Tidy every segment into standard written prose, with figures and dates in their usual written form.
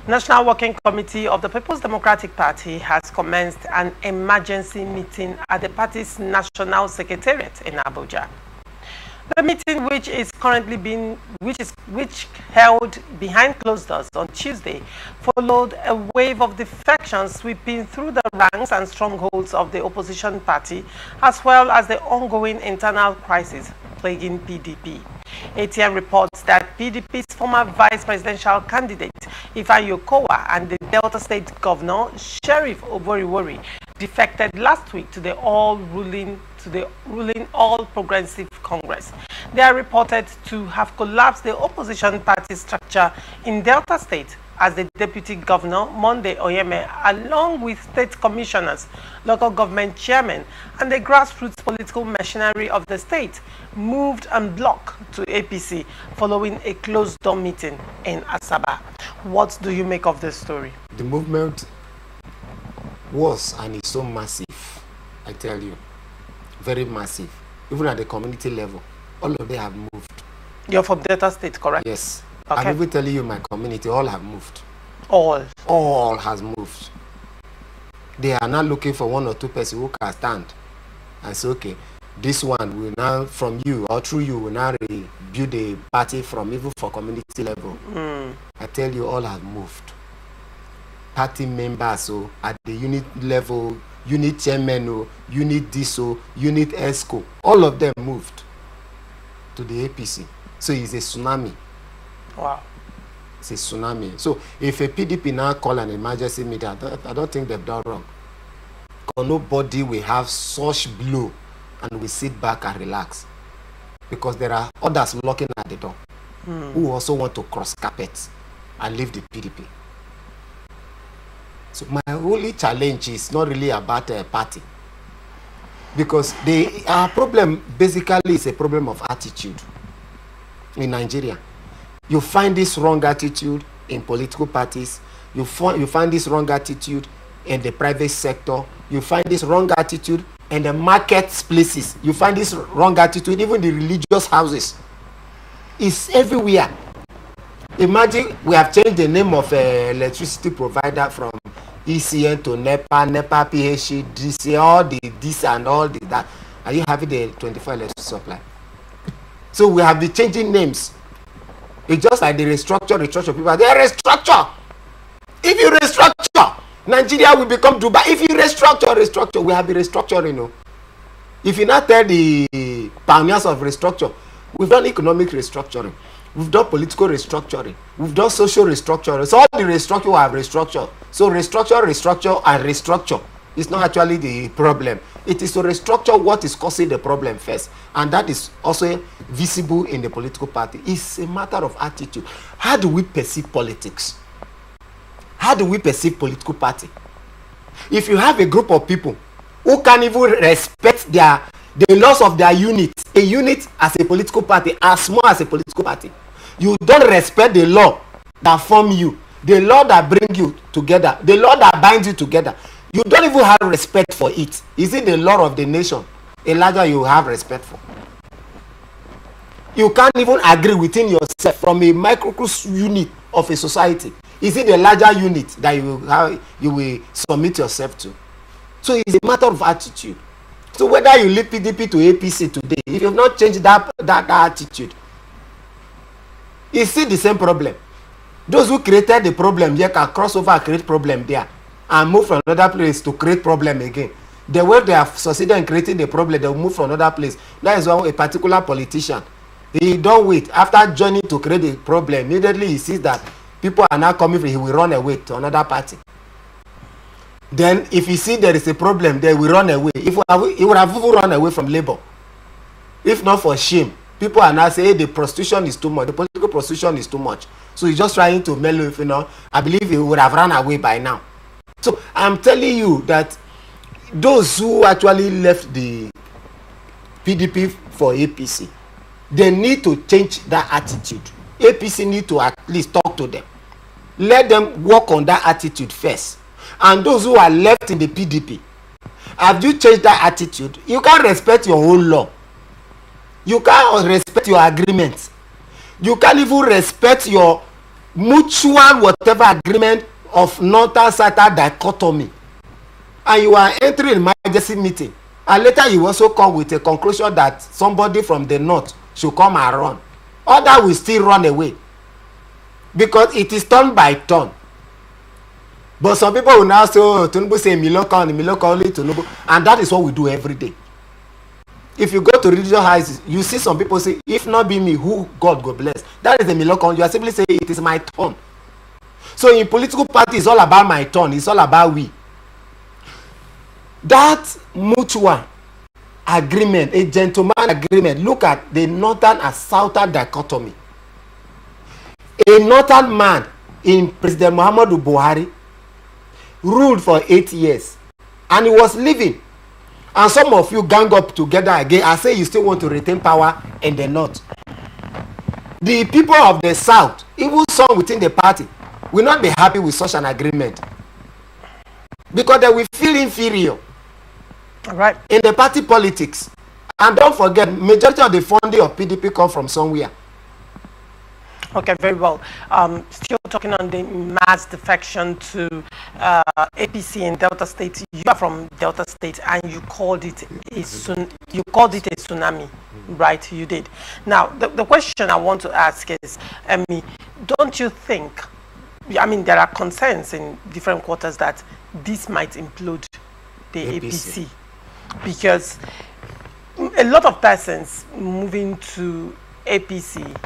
National Working Committee of the People's Democratic Party has commenced an emergency meeting at the party's national secretariat in Abuja. The meeting, which held behind closed doors on Tuesday, followed a wave of defection sweeping through the ranks and strongholds of the opposition party, as well as the ongoing internal crisis plaguing PDP. ATN reports that PDP's former vice presidential candidate Ifeanyi Okowa and the Delta State Governor Sheriff Oboriwori defected last week to the ruling All Progressive Congress. They are reported to have collapsed the opposition party structure in Delta State as the deputy governor, Monday Oyeme, along with state commissioners, local government chairmen, and the grassroots political machinery of the state moved en bloc to APC following a closed-door meeting in Asaba. What do you make of this story? The movement was and is so massive, I tell you. Very massive. Even at the community level, all of them have moved. You're from Delta State, correct? Yes. Okay. I'm even telling you my community, all have moved. All? All has moved. They are now looking for one or two persons who can stand and say, okay, this one will now, from you or through you, will now build a party from even for community level. I tell you, all have moved. Party members, so at the unit level, unit chairman, unit DISO, unit ESCO, all of them moved to the APC. So it's a tsunami. Wow. It's a tsunami. So if a PDP now call an emergency meeting, I don't think they've done wrong. Because nobody will have such blow and we sit back and relax. Because there are others knocking at the door who also want to cross carpet and leave the PDP. So my only challenge is not really about a party. Because our problem basically is a problem of attitude in Nigeria. You find this wrong attitude in political parties. You find this wrong attitude in the private sector. You find this wrong attitude in the marketplaces. You find this wrong attitude even in the religious houses. It's everywhere. Imagine we have changed the name of electricity provider from ECN to NEPA, NEPA, PHC, DC, all the this and all the that. Are you having the 24 electricity supply? So we have been changing names. It's just like the restructure people. They restructure. If you restructure, Nigeria will become Dubai. If you restructure, we have been restructuring. You know. If you not tell the pioneers of restructure, we've done economic restructuring. We've done political restructuring. We've done social restructuring. So all the restructure we have restructure. So restructure, and restructure is not actually the problem. It is to restructure what is causing the problem first. And that is also visible in the political party. It's a matter of attitude. How do we perceive politics? How do we perceive political party? If you have a group of people who can't even respect the laws of their unit, a unit as a political party, as small as a political party, you don't respect the law that form you, the law that bring you together, the law that binds you together. You don't even have respect for it. Is it the law of the nation? A larger you have respect for. You can't even agree within yourself from a microcosm unit of a society. Is it the larger unit that you will submit yourself to? So it's a matter of attitude. So whether you leave PDP to APC today, if you have not changed that attitude, it's still the same problem. Those who created the problem here can cross over and create problem there and move from another place to create problem again. The way they have succeeded in creating the problem, they will move from another place. That is why a particular politician, he don't wait. After joining to create the problem, immediately he sees that people are now coming, he will run away to another party. Then if you see there is a problem, they will run away. He would have even run away from labor. If not for shame, people are now saying, hey, the prostitution is too much. The political prostitution is too much. So he's just trying to mellow, you know. I believe he would have run away by now. So I'm telling you that those who actually left the PDP for APC, they need to change that attitude. APC need to at least talk to them. Let them work on that attitude first. And those who are left in the PDP, have you changed that attitude? You can't respect your own law. You can't respect your agreements. You can't even respect your mutual whatever agreement of northern-southern dichotomy, and you are entering emergency meeting, and later you also come with a conclusion that somebody from the north should come and run, others will still run away because it is turn by turn. But some people will now say, oh, Tinubu say Miloko only Tinubu, and that is what we do every day. If you go to religious houses, you see some people say, if not be me, who God go bless? That is the Miloko. You are simply saying it is my turn. So in political party, it's all about my turn. It's all about we. That mutual agreement, a gentleman agreement, look at the northern and southern dichotomy. A northern man in President Muhammadu Buhari ruled for 8 years, and he was living. And some of you gang up together again and say you still want to retain power in the north. The people of the south, even some within the party, will not be happy with such an agreement because they will feel inferior. All right. In the party politics. And don't forget, majority of the funding of PDP come from somewhere. Okay, very well. Still talking on the mass defection to APC in Delta State. You are from Delta State, and you called it a tsunami, right? You did. Now, the question I want to ask is, don't you think? I mean, there are concerns in different quarters that this might implode the APC, because a lot of persons moving to APC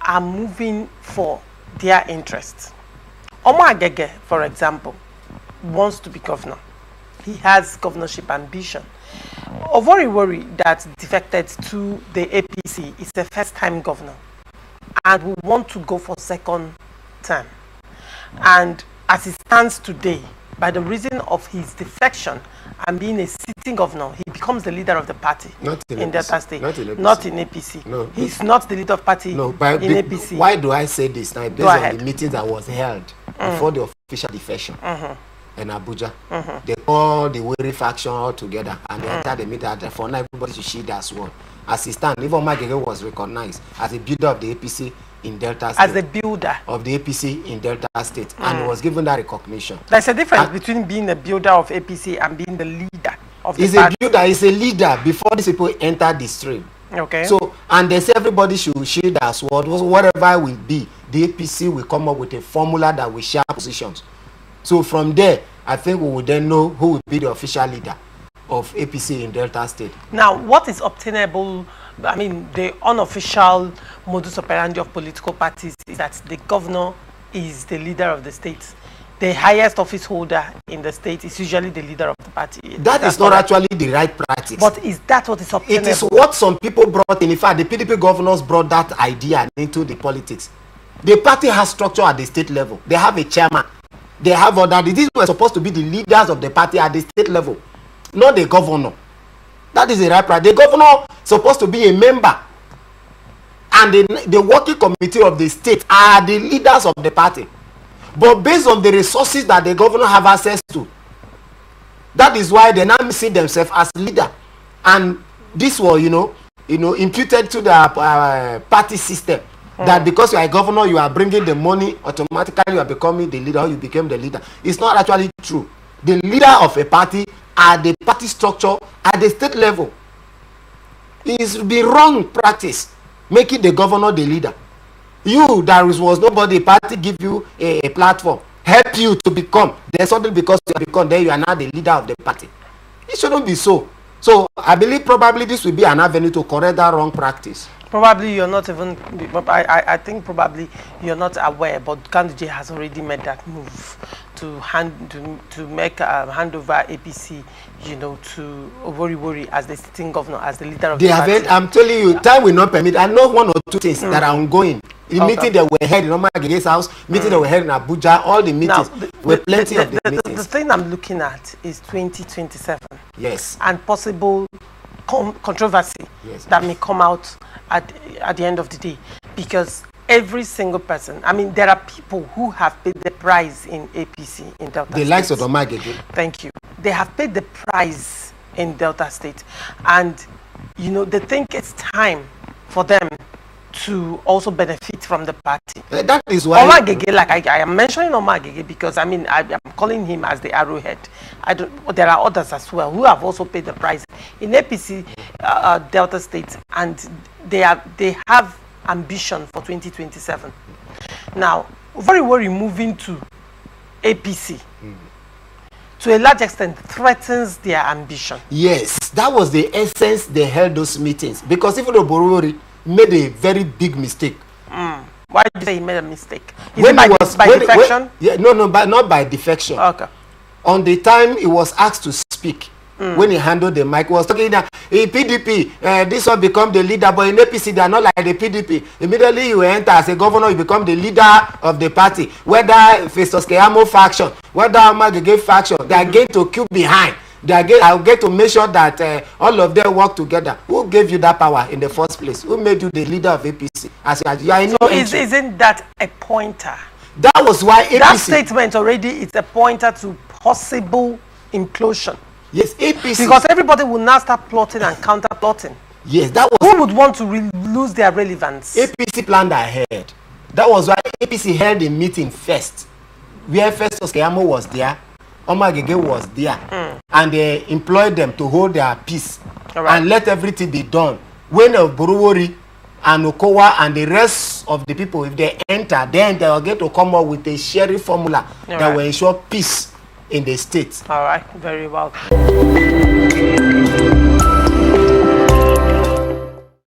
are moving for their interests. Omo Agege, for example, wants to be governor. He has governorship ambition. Ovoriwori, that defected to the APC, is a first-time governor and will want to go for second term. And as it stands today, by the reason of his defection and being a sitting governor, he becomes the leader of the party in Delta State. Not in APC. No. He's not the leader of party in APC. Why do I say this now? Based on the meeting that was held before the official defection in Abuja. They called the weary faction all together and they entered the meeting. Therefore, now everybody should shield as one. As he stands, even Magege was recognized as a builder of the APC in Delta State. As a builder of the APC in Delta State, and was given that recognition. There's a difference between being a builder of APC and being the leader of the party. He's a builder, he's a leader before these people enter the stream. Okay. So, and they say everybody should shield as well. Whatever will be, the APC will come up with a formula that will share positions. So from there, I think we will then know who will be the official leader of APC in Delta State. Now, what is obtainable? I mean, the unofficial modus operandi of political parties is that the governor is the leader of the state. The highest office holder in the state is usually the leader of the party. That is not actually the right practice. But is that what is obtainable? It is what some people brought in. In fact, the PDP governors brought that idea into the politics. The party has structure at the state level. They have a chairman. They have other. These were supposed to be the leaders of the party at the state level, not the governor. That is the right practice. The governor is supposed to be a member, and the working committee of the state are the leaders of the party. But based on the resources that the governor have access to, that is why they now see themselves as leader. And this was, imputed to the party system. That because you are a governor, you are bringing the money, automatically you are becoming the leader, or you became the leader. It's not actually true. The leader of a party are the party structure at the state level. It is the wrong practice, making the governor the leader. You, there was nobody, party give you a platform, help you to become. Then suddenly because you have become, then you are now the leader of the party. It shouldn't be so. So I believe probably this will be an avenue to correct that wrong practice. Probably you're not even, I think probably you're not aware, but Kanduje has already made that move to make handover APC, to Ovoriwori as the sitting governor, as the leader of the party. I'm telling you, time will not permit. I know one or two things that are ongoing. The meeting that were held in Omar Gege's house, meeting that were held in Abuja, all the meetings were plenty of the meetings. The thing I'm looking at is 2027. Yes. And possible controversy that may come out at the end of the day, because every single person, I mean, there are people who have paid the price in APC in Delta State. The likes of Omar Gege. Thank you. They have paid the price in Delta State, and they think it's time for them to also benefit from the party. That is why Omar Agege, like I am mentioning Omar Agege because I mean I am calling him as the arrowhead. There are others as well who have also paid the price in APC Delta State, and they have ambition for 2027. Now, very well moving to APC. To a large extent threatens their ambition. Yes, that was the essence they held those meetings, because even though Borowori made a very big mistake. Why did you say he made a mistake? Is it by defection? Yeah, no, but not by defection. Okay. On the time he was asked to speak, when he handled the mic, he was talking that PDP, this one become the leader, but in APC they are not like the PDP. Immediately you enter as a governor, you become the leader of the party. Whether Festus Keyamo faction, whether Omar Agege faction, they are going to queue behind. I'll get to make sure that all of them work together. Who gave you that power in the first place? Who made you the leader of APC? You are in so isn't that a pointer? That was why APC... That statement already is a pointer to possible implosion. Yes, APC... Because everybody will now start plotting and counter-plotting. Yes, that was... Who would want to lose their relevance? APC planned ahead. That was why APC held a meeting first, where Festus Keyamo was there, Omar Agege was there, and they employed them to hold their peace and let everything be done. When Borowori and Okowa and the rest of the people, if they enter, then they will get to come up with a sharing formula that will ensure peace in the state. All right, very well.